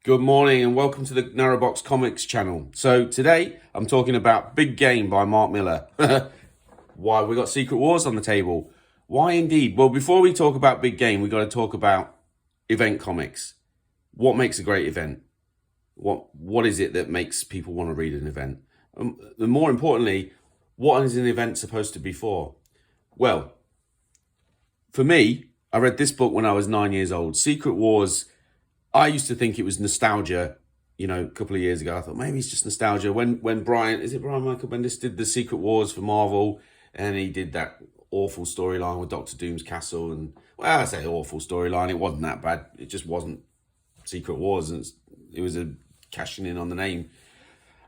Good morning and welcome to the Narrowbox Comics channel. So today I'm talking about Big Game by Mark Millar. Why we got Secret Wars on the table? Why indeed? Well, before we talk about Big Game, we got to talk about event comics. What makes a great event? What is it that makes people want to read an event? And more importantly, what is an event supposed to be for? Well, for me, I read this book when I was 9 years old. Secret Wars. I used to think it was nostalgia, a couple of years ago. I thought maybe it's just nostalgia. When Brian Michael Bendis did the Secret Wars for Marvel, and he did that awful storyline with Doctor Doom's castle, and well, I say awful storyline. It wasn't that bad. It just wasn't Secret Wars, and it was a cashing in on the name.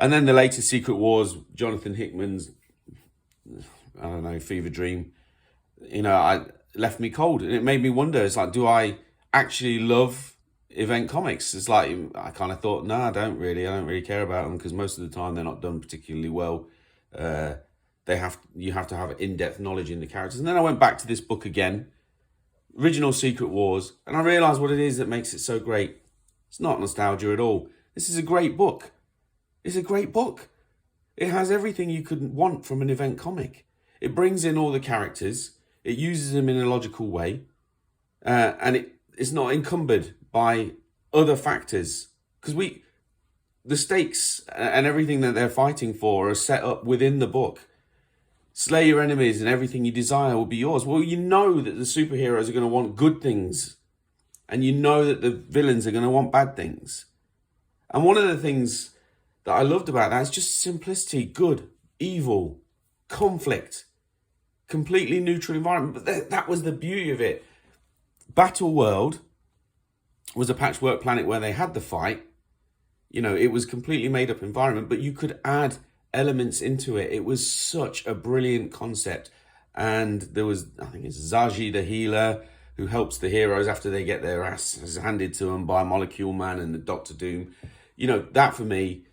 And then the latest Secret Wars, Jonathan Hickman's, Fever Dream. I left me cold, and it made me wonder. It's like, do I actually love event comics? It's like I kind of thought, no, I don't really care about them, because most of the time they're not done particularly well. You have to have in-depth knowledge in the characters. And then I went back to this book again, original Secret Wars, and I realized what it is that makes it so great. It's not nostalgia at all. This is a great book. It's a great book. It has everything you could want from an event comic. It brings in all the characters. It uses them in a logical way, and it's not encumbered by other factors, because the stakes and everything that they're fighting for are set up within the book. Slay your enemies and everything you desire will be yours. Well, you know that the superheroes are going to want good things, and you know that the villains are going to want bad things. And one of the things that I loved about that is just simplicity, good, evil, conflict, completely neutral environment. But that was the beauty of it. Battle World was a patchwork planet where they had the fight. It was completely made up environment, but you could add elements into it. It was such a brilliant concept. And there was, I think it's Zaji the healer, who helps the heroes after they get their asses handed to them by Molecule Man and the Doctor Doom. That for me,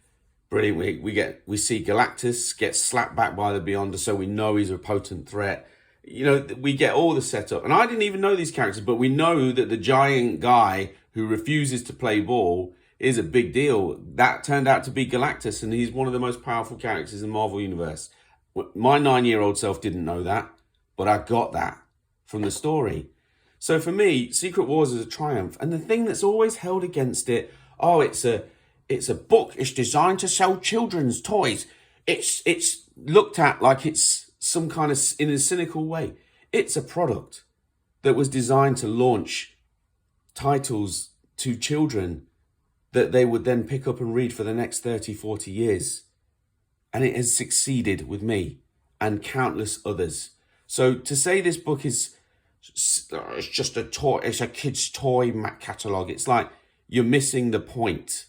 brilliant. We see Galactus get slapped back by the Beyonder, so we know he's a potent threat. We get all the setup. And I didn't even know these characters, but we know that the giant guy who refuses to play ball is a big deal. That turned out to be Galactus, and he's one of the most powerful characters in the Marvel Universe. My 9-year-old self didn't know that, but I got that from the story. So for me, Secret Wars is a triumph. And the thing that's always held against it, it's a book. It's designed to sell children's toys. It's looked at like it's some kind of, in a cynical way. It's a product that was designed to launch titles to children that they would then pick up and read for the next 30, 40 years. And it has succeeded with me and countless others. So to say this book it's just a toy, it's a kid's toy catalogue, it's like you're missing the point.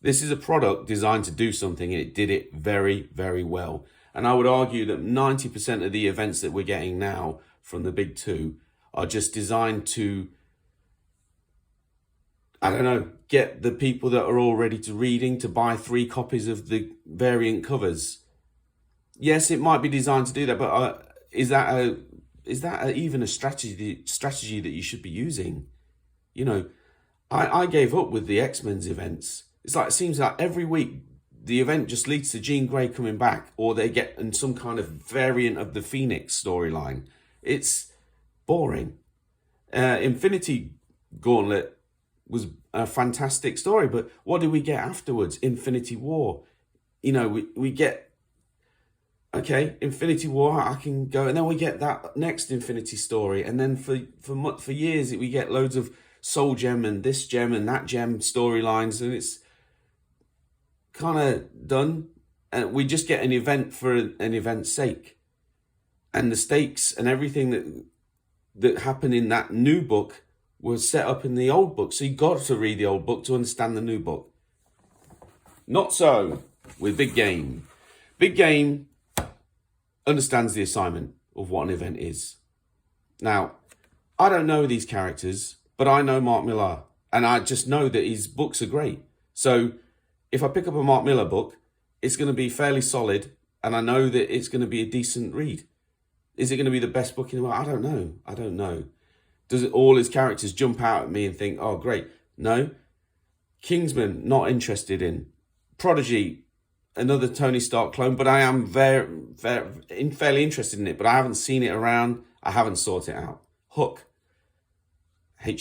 This is a product designed to do something, and it did it very, very well. And I would argue that 90% of the events that we're getting now from the big two are just designed to, get the people that are already reading to buy 3 copies of the variant covers. Yes, it might be designed to do that, but is that even a strategy that you should be using? I gave up with the X-Men's events. It's like, it seems like every week the event just leads to Jean Grey coming back, or they get in some kind of variant of the Phoenix storyline. It's boring. Infinity Gauntlet was a fantastic story, but what did we get afterwards? Infinity War. We get, Infinity War, I can go, and then we get that next Infinity story, and then for years we get loads of Soul Gem and this gem and that gem storylines, and it's kind of done. And we just get an event for an event's sake, and the stakes and everything that happened in that new book was set up in the old book. So you got to read the old book to understand the new book. Not so with Big Game. Big Game understands the assignment of what an event is. Now, I don't know these characters, but I know Mark Millar, and I just know that his books are great. So if I pick up a Mark Millar book, it's going to be fairly solid, and I know that it's going to be a decent read. Is it going to be the best book in the world? I don't know. Does all his characters jump out at me and think, oh, great? No. Kingsman, not interested in. Prodigy, another Tony Stark clone, but I am fairly interested in it, but I haven't seen it around. I haven't sought it out. Hook, Huck.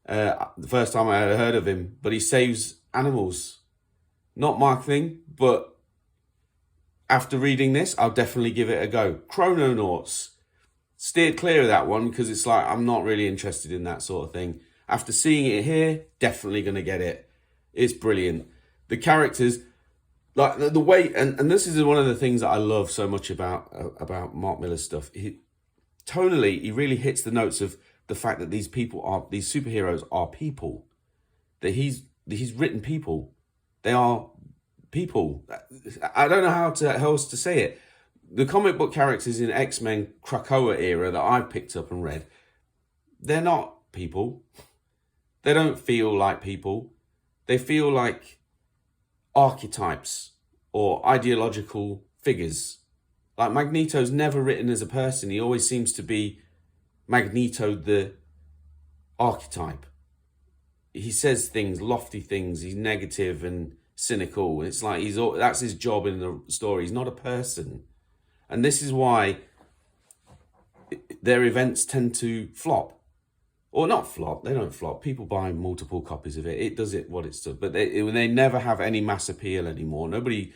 The first time I had heard of him, but he saves animals. Not my thing, but after reading this, I'll definitely give it a go. Chrononauts, steered clear of that one because it's like, I'm not really interested in that sort of thing. After seeing it here, definitely going to get it. It's brilliant. The characters, like the way, and this is one of the things that I love so much about Mark Millar's stuff. Tonally, he really hits the notes of the fact that these superheroes are people. That he's written people. They are people. I don't know how else to say it. The comic book characters in X-Men Krakoa era that I've picked up and read, they're not people. They don't feel like people. They feel like archetypes or ideological figures. Like Magneto's never written as a person. He always seems to be Magneto the archetype. He says things, lofty things. He's negative and cynical. It's like that's his job in the story. He's not a person. And this is why their events tend to flop. Or not flop, they don't flop. People buy multiple copies of it. It does it what it's done. But they never have any mass appeal anymore. Nobody,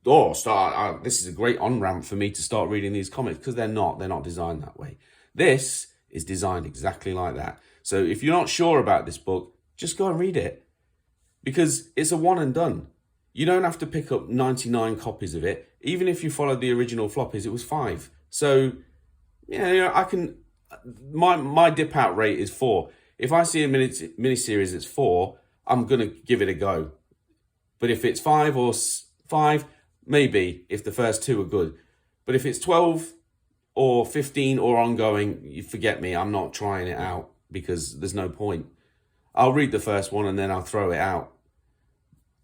this is a great on-ramp for me to start reading these comics, because they're not designed that way. This is designed exactly like that. So if you're not sure about this book, just go and read it. Because it's a one and done. You don't have to pick up 99 copies of it. Even if you followed the original floppies, it was 5. So, I can... My dip out rate is 4. If I see a miniseries that's 4, I'm going to give it a go. But if it's 5, maybe, if the first 2 are good. But if it's 12 or 15 or ongoing, you forget me. I'm not trying it out because there's no point. I'll read the first one and then I'll throw it out.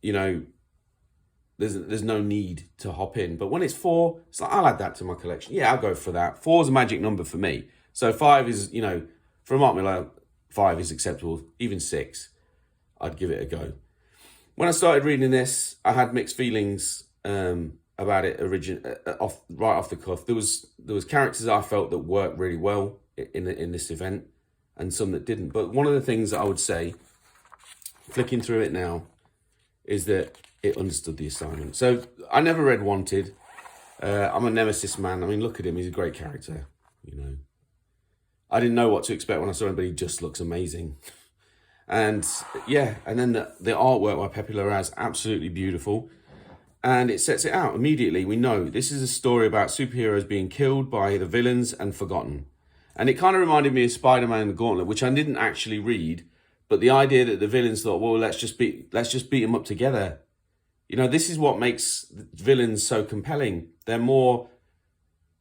There's no need to hop in. But when it's 4, it's like, I'll add that to my collection. Yeah, I'll go for that. 4 is a magic number for me. So 5 is, for Mark Millar, 5 is acceptable. Even 6, I'd give it a go. When I started reading this, I had mixed feelings about it right off the cuff. There was characters I felt that worked really well in this event, and some that didn't. But one of the things that I would say, flicking through it now, is that it understood the assignment. So I never read Wanted. I'm a Nemesis man. I mean, look at him. He's a great character, I didn't know what to expect when I saw him, but he just looks amazing. And then the artwork by Pepe Larraz, absolutely beautiful. And it sets it out immediately. We know this is a story about superheroes being killed by the villains and forgotten. And it kind of reminded me of Spider-Man and the Gauntlet, which I didn't actually read. But the idea that the villains thought, well, let's just beat them up together. This is what makes villains so compelling. They're more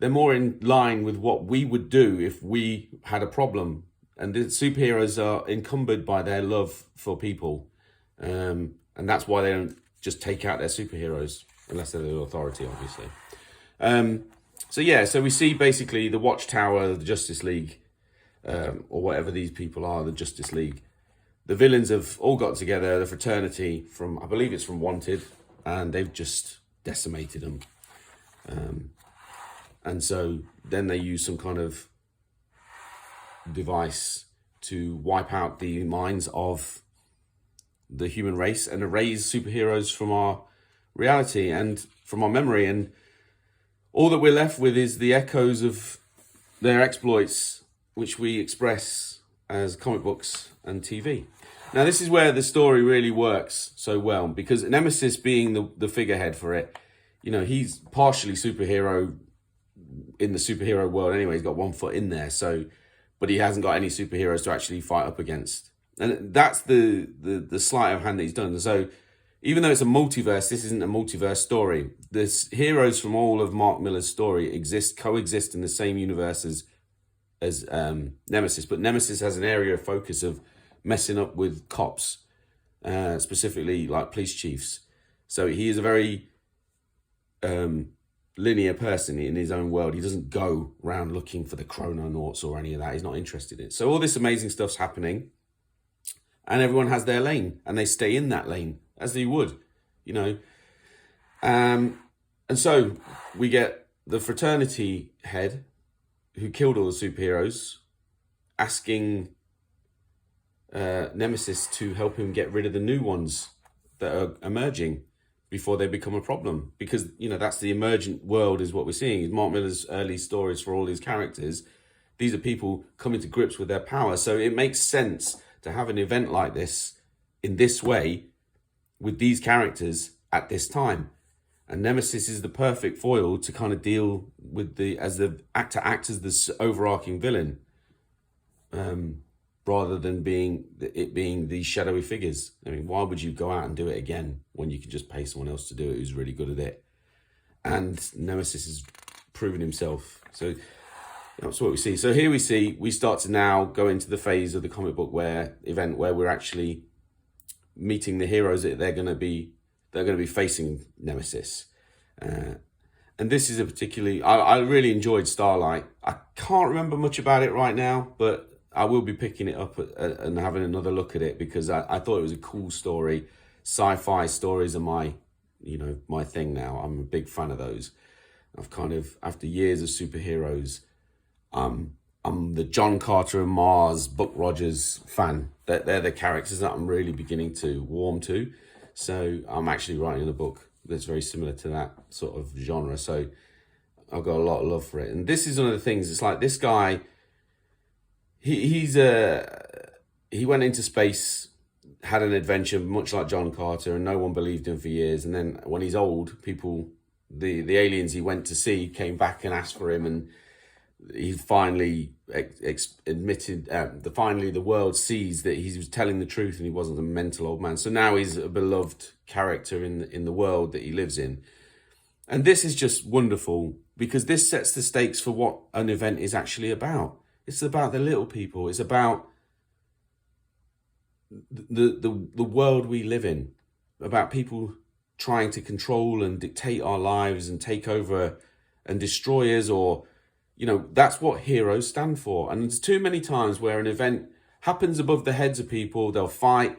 in line with what we would do if we had a problem. And the superheroes are encumbered by their love for people. And that's why they don't just take out their superheroes, unless they're the authority, obviously. So we see basically the Watchtower, the Justice League, or whatever these people are, the Justice League. The villains have all got together, the fraternity I believe it's from Wanted, and they've just decimated them. And so then they use some kind of device to wipe out the minds of the human race and erase superheroes from our reality and from our memory. And all that we're left with is the echoes of their exploits, which we express as comic books and TV. Now, this is where the story really works so well, because Nemesis being the figurehead for it, he's partially superhero in the superhero world anyway. He's got one foot in there, but he hasn't got any superheroes to actually fight up against. And that's the sleight of hand that he's done. So even though it's a multiverse, this isn't a multiverse story. The heroes from all of Mark Millar's story coexist in the same universe as Nemesis, but Nemesis has an area of focus of messing up with cops, specifically like police chiefs. So he is a very linear person in his own world. He doesn't go around looking for the chrononauts or any of that. He's not interested in it. So all this amazing stuff's happening, and everyone has their lane, and they stay in that lane as they would, you know. And so we get the fraternity head who killed all the superheroes asking Nemesis to help him get rid of the new ones that are emerging before they become a problem. Because, you know, that's the emergent world is what we're seeing. Mark Millar's early stories for all these characters. These are people coming to grips with their power. So it makes sense to have an event like this in this way with these characters at this time. And Nemesis is the perfect foil to kind of deal with act as the overarching villain, rather than being these shadowy figures. I mean, why would you go out and do it again when you can just pay someone else to do it who's really good at it? And Nemesis has proven himself. So that's what we see. So here we start to now go into the phase of the comic book where we're actually meeting the heroes that they're going to be facing Nemesis. And this is a particularly, I really enjoyed Starlight. I can't remember much about it right now, but I will be picking it up and having another look at it because I thought it was a cool story. Sci-fi stories are my thing now. I'm a big fan of those. I've kind of, after years of superheroes, I'm the John Carter and Mars, Buck Rogers fan. They're the characters that I'm really beginning to warm to. So I'm actually writing a book that's very similar to that sort of genre. So I've got a lot of love for it. And this is one of the things. It's like this guy, he went into space, had an adventure much like John Carter, and no one believed him for years. And then when he's old, the aliens he went to see came back and asked for him, and he finally admitted, finally the world sees that he was telling the truth and he wasn't a mental old man. So now he's a beloved character in the world that he lives in. And this is just wonderful because this sets the stakes for what an event is actually about. It's about the little people. It's about the world we live in, about people trying to control and dictate our lives and take over and destroy us, or, you know, that's what heroes stand for. And there's too many times where an event happens above the heads of people, they'll fight,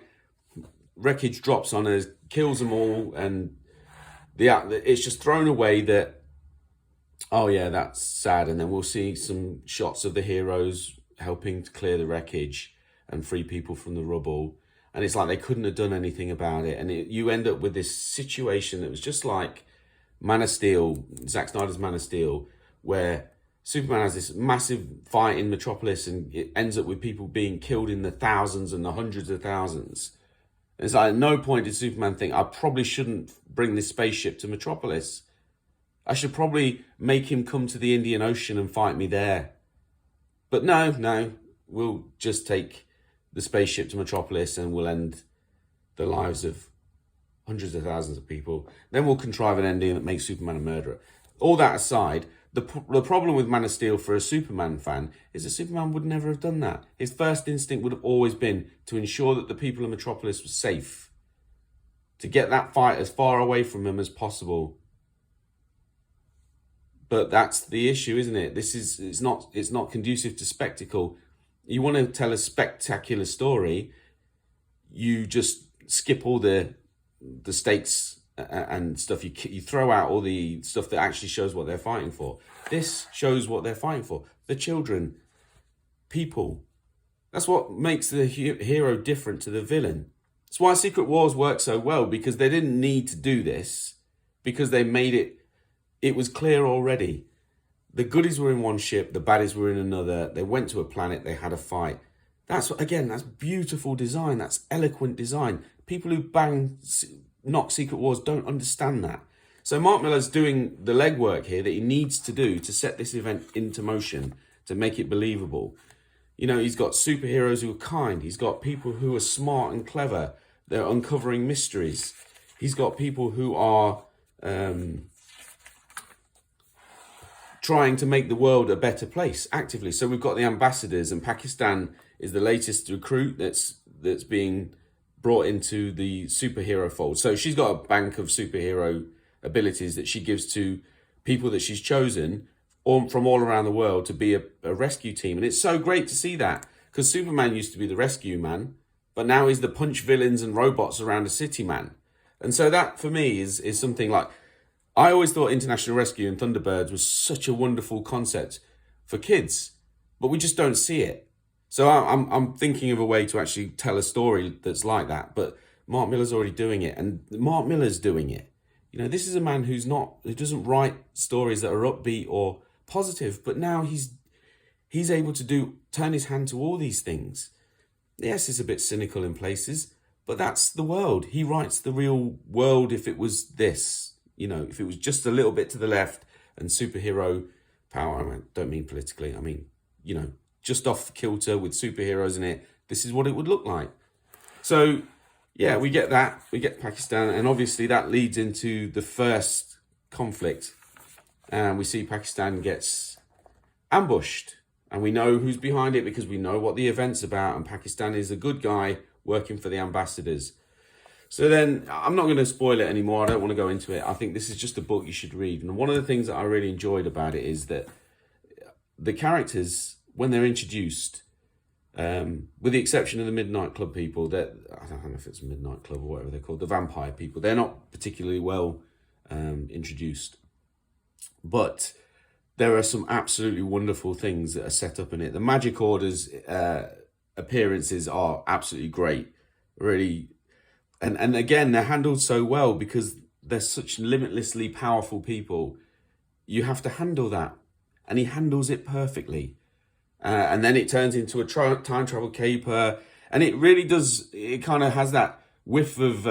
wreckage drops on us, kills them all, and it's just thrown away that, oh yeah, that's sad. And then we'll see some shots of the heroes helping to clear the wreckage and free people from the rubble. And it's like they couldn't have done anything about it. And you end up with this situation that was just like Man of Steel, Zack Snyder's Man of Steel, where Superman has this massive fight in Metropolis and it ends up with people being killed in the thousands and the hundreds of thousands. And it's like at no point did Superman think, I probably shouldn't bring this spaceship to Metropolis. I should probably make him come to the Indian Ocean and fight me there. But no, we'll just take the spaceship to Metropolis and we'll end the lives of hundreds of thousands of people. Then we'll contrive an ending that makes Superman a murderer. All that aside, the problem with Man of Steel for a Superman fan is that Superman would never have done that. His first instinct would have always been to ensure that the people of Metropolis were safe, to get that fight as far away from him as possible. But that's the issue, isn't it? It's not conducive to spectacle. You want to tell a spectacular story, you just skip all the stakes and stuff. You throw out all the stuff that actually shows what they're fighting for. This shows what they're fighting for. The children, people. That's what makes the hero different to the villain. That's why Secret Wars worked so well, because they didn't need to do this, because they made it was clear already. The goodies were in one ship, the baddies were in another. They went to a planet, they had a fight. That's beautiful design. That's eloquent design. People who knock Secret Wars don't understand that. So Mark Millar's doing the legwork here that he needs to do to set this event into motion, to make it believable. You know, he's got superheroes who are kind. He's got people who are smart and clever. They're uncovering mysteries. He's got people who are trying to make the world a better place actively. So we've got the ambassadors, and Pakistan is the latest recruit that's being brought into the superhero fold. So she's got a bank of superhero abilities that she gives to people that she's chosen from all around the world to be a rescue team. And it's so great to see that, because Superman used to be the rescue man, but now he's the punch villains and robots around a city man. And so that for me is something like, I always thought International Rescue and Thunderbirds was such a wonderful concept for kids, but we just don't see it. So I'm thinking of a way to actually tell a story that's like that, but Mark Millar's already doing it, and Mark Millar's doing it. You know, this is a man who doesn't write stories that are upbeat or positive, but now he's able to turn his hand to all these things. Yes, it's a bit cynical in places, but that's the world. He writes the real world. If it was this, you know, if it was just a little bit to the left and superhero power, I don't mean politically, I mean, you know, just off kilter with superheroes in it, this is what it would look like. So yeah, we get that. We get Pakistan, and obviously that leads into the first conflict. And we see Pakistan gets ambushed, and we know who's behind it because we know what the event's about, and Pakistan is a good guy working for the ambassadors. So then, I'm not going to spoil it anymore. I don't want to go into it. I think this is just a book you should read. And one of the things that I really enjoyed about it is that the characters, when they're introduced, with the exception of the Midnight Club people, that I don't know if it's Midnight Club or whatever they're called, the vampire people, they're not particularly well introduced. But there are some absolutely wonderful things that are set up in it. The Magic Order's appearances are absolutely great, really. And again, they're handled so well because they're such limitlessly powerful people. You have to handle that. And he handles it perfectly. And then it turns into a time travel caper. And it really does, it kind of has that whiff of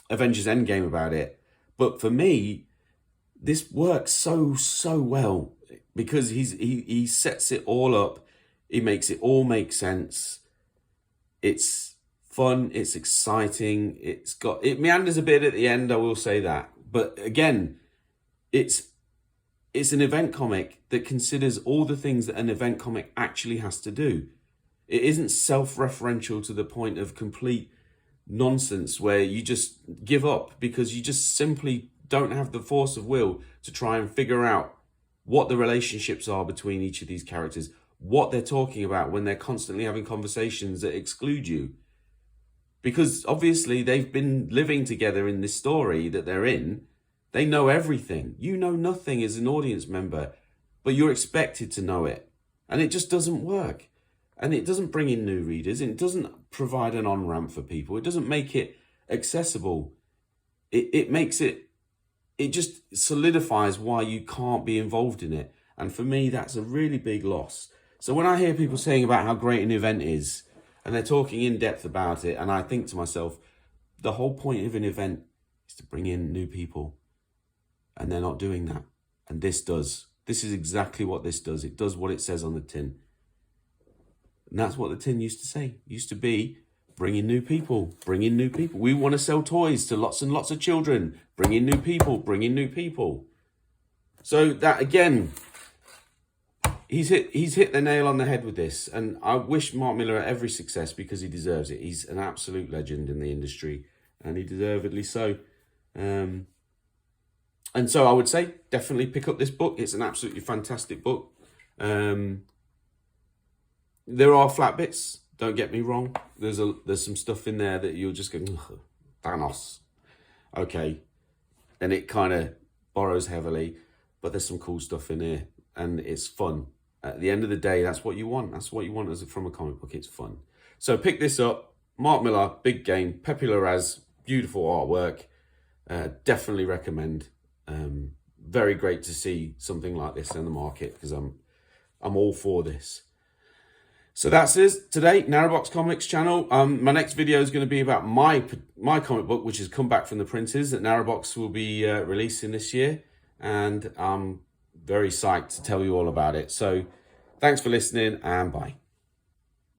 Avengers Endgame about it. But for me, this works so well because he sets it all up. He makes it all make sense. It's fun, it's exciting, it meanders a bit at the end, I will say that. But again, it's an event comic that considers all the things that an event comic actually has to do. It isn't self-referential to the point of complete nonsense where you just give up because you just simply don't have the force of will to try and figure out what the relationships are between each of these characters, what they're talking about when they're constantly having conversations that exclude you. Because obviously they've been living together in this story that they're in. They know everything. You know nothing as an audience member, but you're expected to know it. And it just doesn't work. And it doesn't bring in new readers. And it doesn't provide an on-ramp for people. It doesn't make it accessible. It makes it just solidifies why you can't be involved in it. And for me, that's a really big loss. So when I hear people saying about how great an event is, and they're talking in depth about it, and I think to myself, the whole point of an event is to bring in new people. And they're not doing that. And this does. This is exactly what this does. It does what it says on the tin. And that's what the tin used to say. It used to be, bring in new people, bring in new people. We want to sell toys to lots and lots of children. Bring in new people, bring in new people. So that, again, he's hit the nail on the head with this. And I wish Mark Millar every success because he deserves it. He's an absolute legend in the industry, and he deservedly so. And so I would say, definitely pick up this book. It's an absolutely fantastic book. There are flat bits, don't get me wrong. There's some stuff in there that you'll just go, Thanos. Okay. And it kind of borrows heavily, but there's some cool stuff in here, and it's fun. At the end of the day, that's what you want. That's what you want from a comic book. It's fun. So pick this up. Mark Millar, big game. Pepe Larraz, beautiful artwork. Definitely recommend. Very great to see something like this in the market because I'm all for this. So that's it today. Narrowbox Comics channel. My next video is going to be about my comic book, which has come back from the printers that Narrowbox will be releasing this year, and I'm very psyched to tell you all about it. So thanks for listening, and bye.